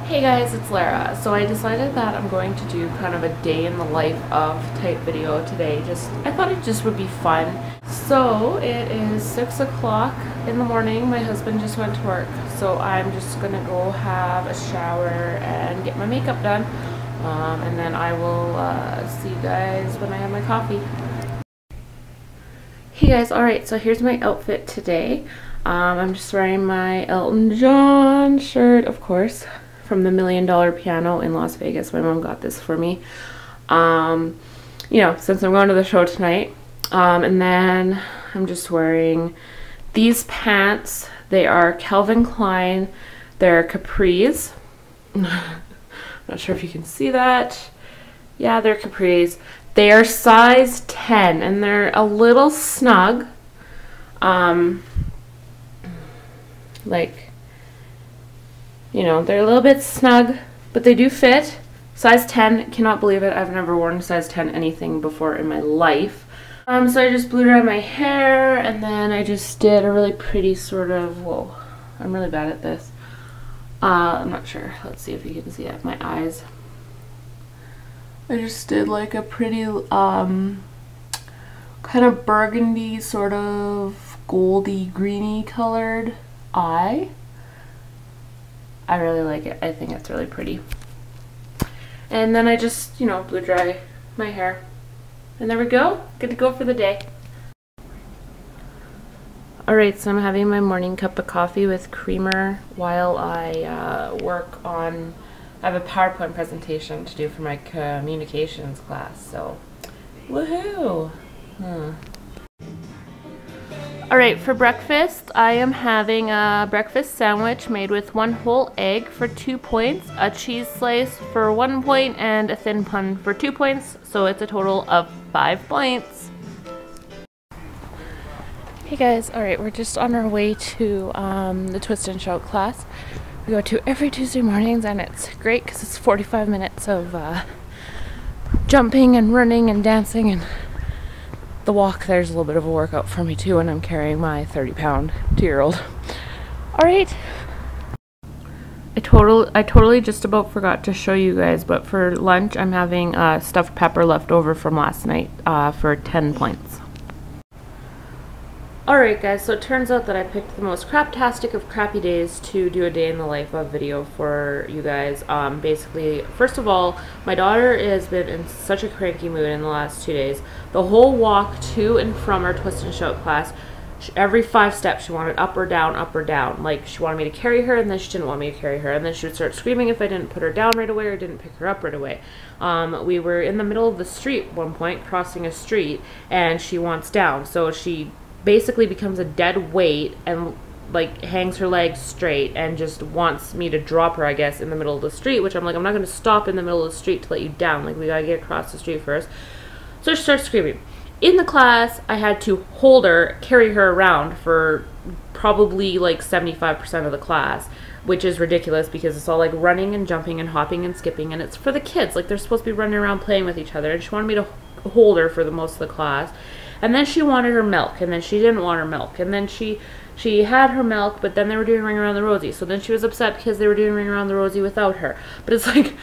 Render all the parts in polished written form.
Hey guys, it's Lara. So I decided that I'm going to do kind of a day in the life of type video today. I thought it just would be fun. So it is 6 o'clock in the morning. My husband just went to work. So I'm just gonna go have a shower and get my makeup done. And then I will see you guys when I have my coffee. Hey guys, alright, so here's my outfit today. I'm just wearing my Elton John shirt, of course, from the $1 Million Piano in Las Vegas. My mom got this for me, you know, since I'm going to the show tonight. And then I'm just wearing these pants. They are Calvin Klein. They're capris. Not sure if you can see that. Yeah, they're capris. They are size 10 and they're a little snug. Like, you know, they're a little bit snug, but they do fit. Size 10, cannot believe it. I've never worn size 10 anything before in my life. So I just blew dry my hair, and then I just did a really pretty sort of, whoa, I'm really bad at this. I'm not sure. Let's see if you can see it. My eyes. I just did like a pretty, kind of burgundy, sort of goldy, greeny colored eye. I really like it. I think it's really pretty. And then I just, you know, blew dry my hair. And there we go. Good to go for the day. Alright, so I'm having my morning cup of coffee with creamer while I work on, I have a PowerPoint presentation to do for my communications class, so woohoo! Alright, for breakfast, I am having a breakfast sandwich made with 1 whole egg for 2 points, a cheese slice for 1 point, and a thin bun for 2 points, so it's a total of 5 points. Hey guys, alright, we're just on our way to the Twist and Shout class. We go to every Tuesday mornings, and it's great because it's 45 minutes of jumping and running and dancing, and the walk there's a little bit of a workout for me too, and I'm carrying my 30-pound 2-year-old. Alright. I totally just about forgot to show you guys, but for lunch I'm having stuffed pepper left over from last night for 10 points. Alright guys, so it turns out that I picked the most craptastic of crappy days to do a day in the life of video for you guys. Basically, first of all, my daughter has been in such a cranky mood in the last 2 days. The whole walk to and from our Twist and Shout class, every 5 steps she wanted up or down, up or down. Like, she wanted me to carry her, and then she didn't want me to carry her, and then she would start screaming if I didn't put her down right away or didn't pick her up right away. We were in the middle of the street at one point, crossing a street, and she wants down, so she basically becomes a dead weight and like hangs her legs straight and just wants me to drop her, I guess, in the middle of the street, which I'm like, I'm not going to stop in the middle of the street to let you down. Like, we got to get across the street first. So she starts screaming. In the class, I had to hold her, carry her around for probably like 75% of the class, which is ridiculous because it's all like running and jumping and hopping and skipping, and it's for the kids. Like, they're supposed to be running around playing with each other, and she wanted me to hold her for the most of the class. And then she wanted her milk, and then she didn't want her milk, and then she had her milk, but then they were doing Ring Around the Rosie, so then she was upset because they were doing Ring Around the Rosie without her. But it's like,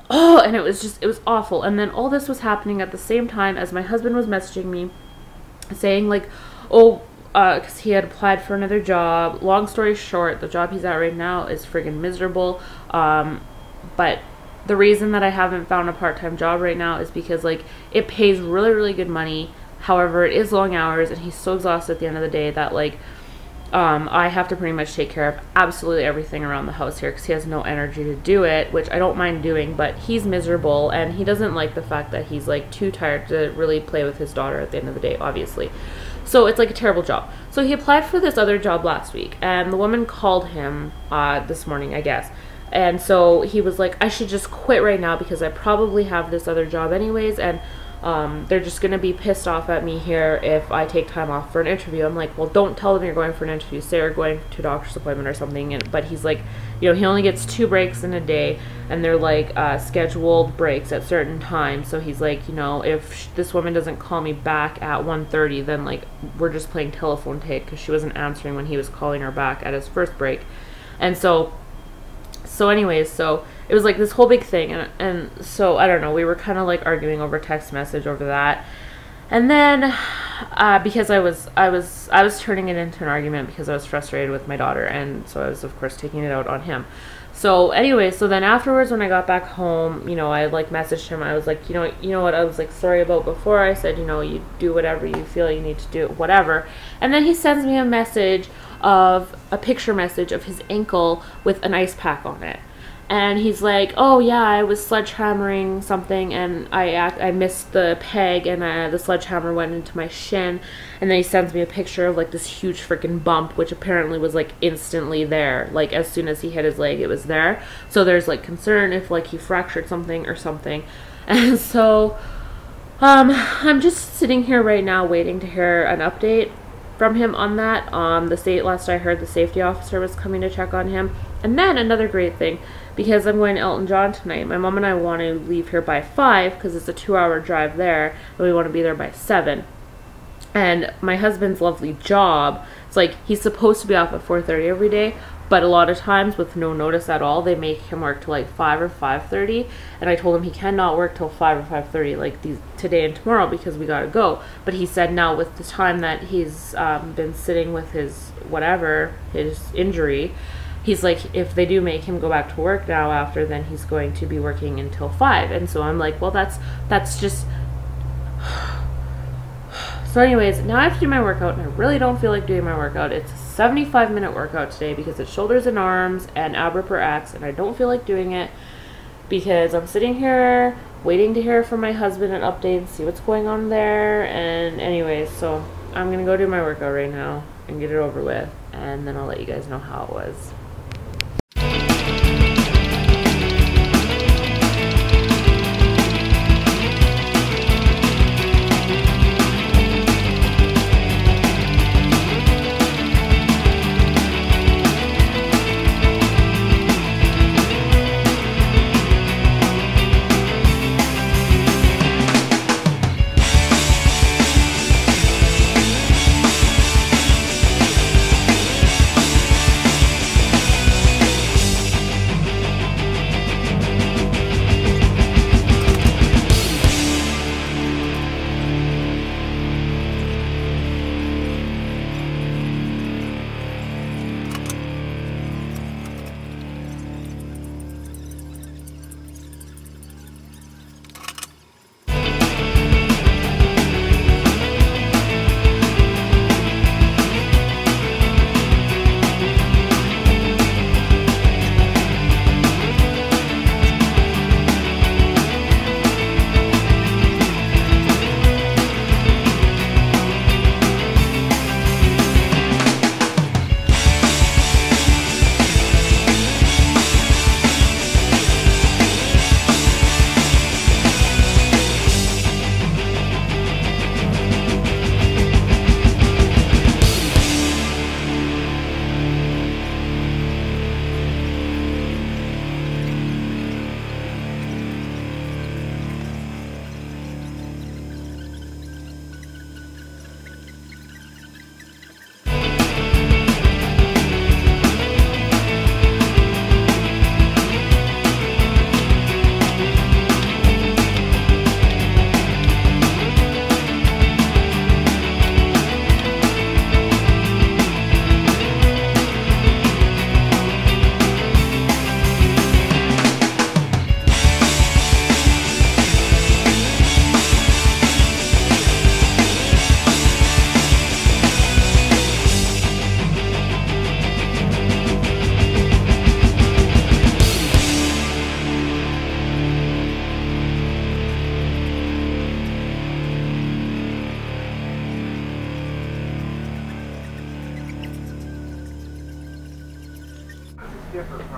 oh, and it was awful. And then all this was happening at the same time as my husband was messaging me saying like, oh, because he had applied for another job. Long story short, the job he's at right now is friggin' miserable, but the reason that I haven't found a part-time job right now is because like it pays really, really good money. However, it is long hours, and he's so exhausted at the end of the day that, like, I have to pretty much take care of absolutely everything around the house here because he has no energy to do it, which I don't mind doing, but he's miserable, and he doesn't like the fact that he's, like, too tired to really play with his daughter at the end of the day, obviously. So it's, like, a terrible job. So he applied for this other job last week, and the woman called him this morning, I guess. And so he was like, I should just quit right now because I probably have this other job anyways, and they're just going to be pissed off at me here if I take time off for an interview. I'm like, well, don't tell them you're going for an interview. Say you're going to a doctor's appointment or something. But he's like, you know, he only gets 2 breaks in a day, and they're like scheduled breaks at certain times. So he's like, you know, if this woman doesn't call me back at 1:30, then like we're just playing telephone tag because she wasn't answering when he was calling her back at his first break. And so anyways, so it was like this whole big thing, and so I don't know, we were kind of like arguing over text message over that. And then because I was turning it into an argument because I was frustrated with my daughter, and so I was of course taking it out on him. So anyway, so then afterwards when I got back home, you know, I like messaged him. I was like, you know what I was like sorry about before. I said, you know, you do whatever you feel you need to do, whatever. And then he sends me a message of a picture message of his ankle with an ice pack on it. And he's like, oh yeah, I was sledgehammering something and I missed the peg and the sledgehammer went into my shin. And then he sends me a picture of like this huge freaking bump, which apparently was like instantly there. Like as soon as he hit his leg, it was there. So there's like concern if like he fractured something or something. And so I'm just sitting here right now waiting to hear an update from him on that. Last I heard, the safety officer was coming to check on him. And then another great thing, because I'm going to Elton John tonight, my mom and I want to leave here by 5 because it's a 2-hour drive there, and we want to be there by 7. And my husband's lovely job, it's like he's supposed to be off at 4:30 every day, but a lot of times with no notice at all, they make him work till like 5 or 5:30. And I told him he cannot work till 5 or 5:30 like today and tomorrow because we gotta go. But he said now with the time that he's been sitting with his injury, he's like, if they do make him go back to work now after, then he's going to be working until 5. And so I'm like, well, that's just... So anyways, now I have to do my workout, and I really don't feel like doing my workout. It's a 75-minute workout today because it's shoulders and arms and ab ripper X, and I don't feel like doing it because I'm sitting here waiting to hear from my husband an update and see what's going on there. And anyways, so I'm going to go do my workout right now and get it over with, and then I'll let you guys know how it was.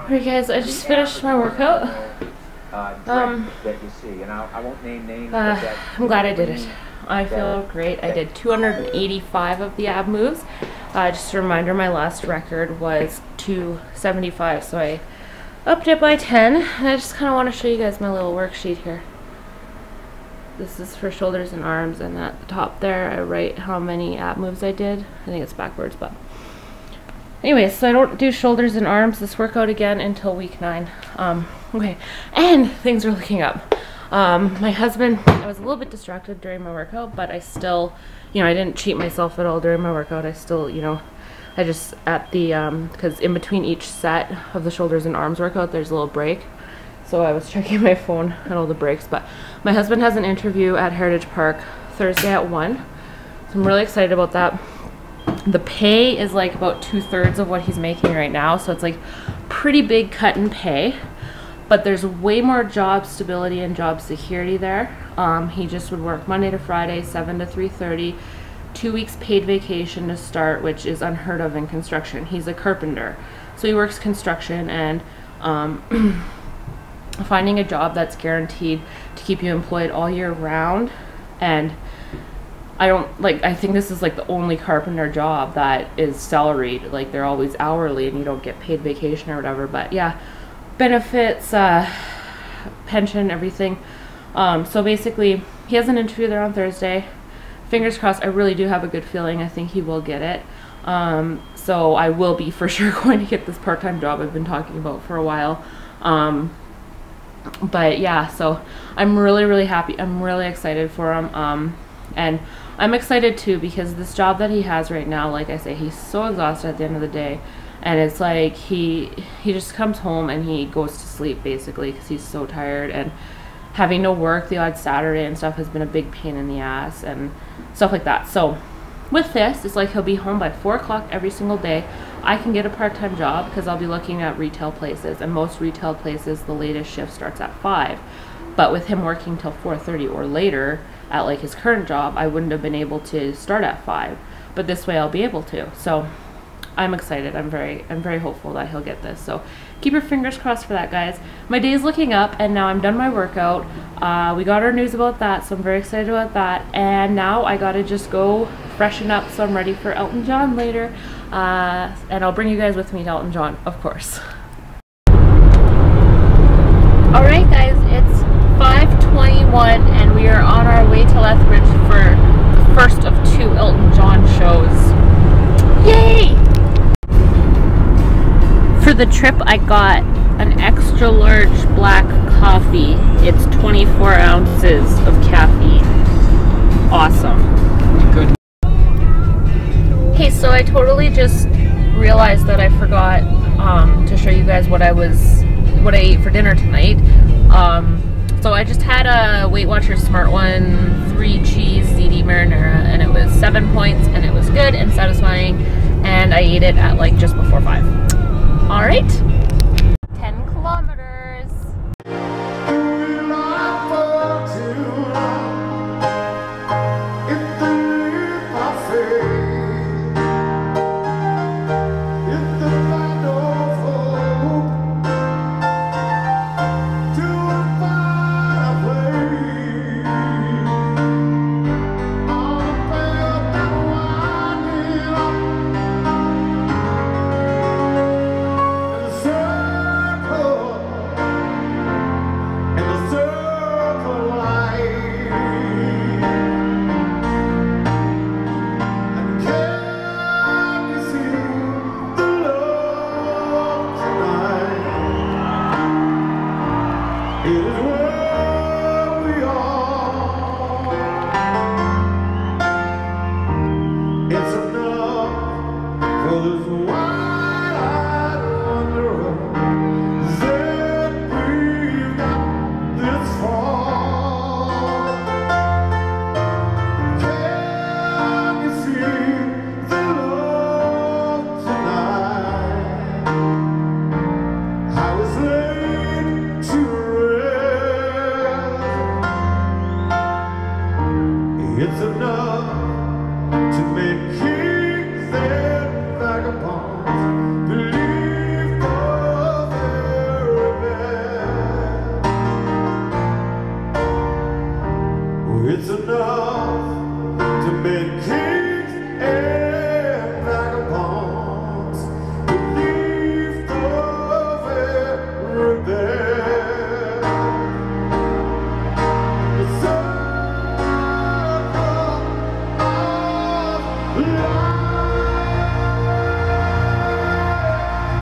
Alright guys, I just finished my workout. That you see, and I won't name names. I'm glad I did it. I feel great. I did 285 of the ab moves. Just a reminder, my last record was 275, so I upped it by 10. And I just kind of want to show you guys my little worksheet here. This is for shoulders and arms, and at the top there I write how many ab moves I did. I think it's backwards, but Anyways, so I don't do shoulders and arms this workout again until week 9. Okay, and things are looking up. My husband, I was a little bit distracted during my workout, but I still, you know, I didn't cheat myself at all during my workout. I still, you know, I just at the, because in between each set of the shoulders and arms workout, there's a little break. So I was checking my phone and all the breaks, but my husband has an interview at Heritage Park Thursday at 1. So I'm really excited about that. The pay is like about 2/3 of what he's making right now, so it's like pretty big cut in pay, but there's way more job stability and job security there. He just would work Monday to Friday, 7 to 3:30, 2 weeks paid vacation to start, which is unheard of in construction. He's a carpenter, so he works construction, and finding a job that's guaranteed to keep you employed all year round. And I think this is like the only carpenter job that is salaried. Like, they're always hourly and you don't get paid vacation or whatever. But yeah, benefits, pension, everything. So basically he has an interview there on Thursday. Fingers crossed. I really do have a good feeling. I think he will get it. So I will be for sure going to get this part-time job I've been talking about for a while. But yeah, so I'm really happy. I'm really excited for him. And I'm excited too, because this job that he has right now, like I say, he's so exhausted at the end of the day, and it's like he just comes home and he goes to sleep basically because he's so tired, and having to work the odd Saturday and stuff has been a big pain in the ass and stuff like that. So with this, it's like he'll be home by 4 o'clock every single day. I can get a part-time job because I'll be looking at retail places, and most retail places, the latest shift starts at 5. But with him working till 4:30 or later at like his current job, I wouldn't have been able to start at 5. But this way I'll be able to. So I'm excited. I'm very hopeful that he'll get this. So keep your fingers crossed for that, guys. My day is looking up, and now I'm done my workout. We got our news about that, so I'm very excited about that. And now I gotta just go freshen up so I'm ready for Elton John later. And I'll bring you guys with me to Elton John, of course. Alright guys, it's 5:21 and we are on our way to Lethbridge for the first of 2 Elton John shows. Yay! For the trip I got an extra large black coffee. It's 24 ounces of caffeine. Awesome. Good. Okay, so I totally just realized that I forgot to show you guys what I ate for dinner tonight. So I just had a Weight Watchers Smart One 3 cheese ziti marinara, and it was 7 points, and it was good and satisfying, and I ate it at like just before 5. All right, 10 kilometers. It is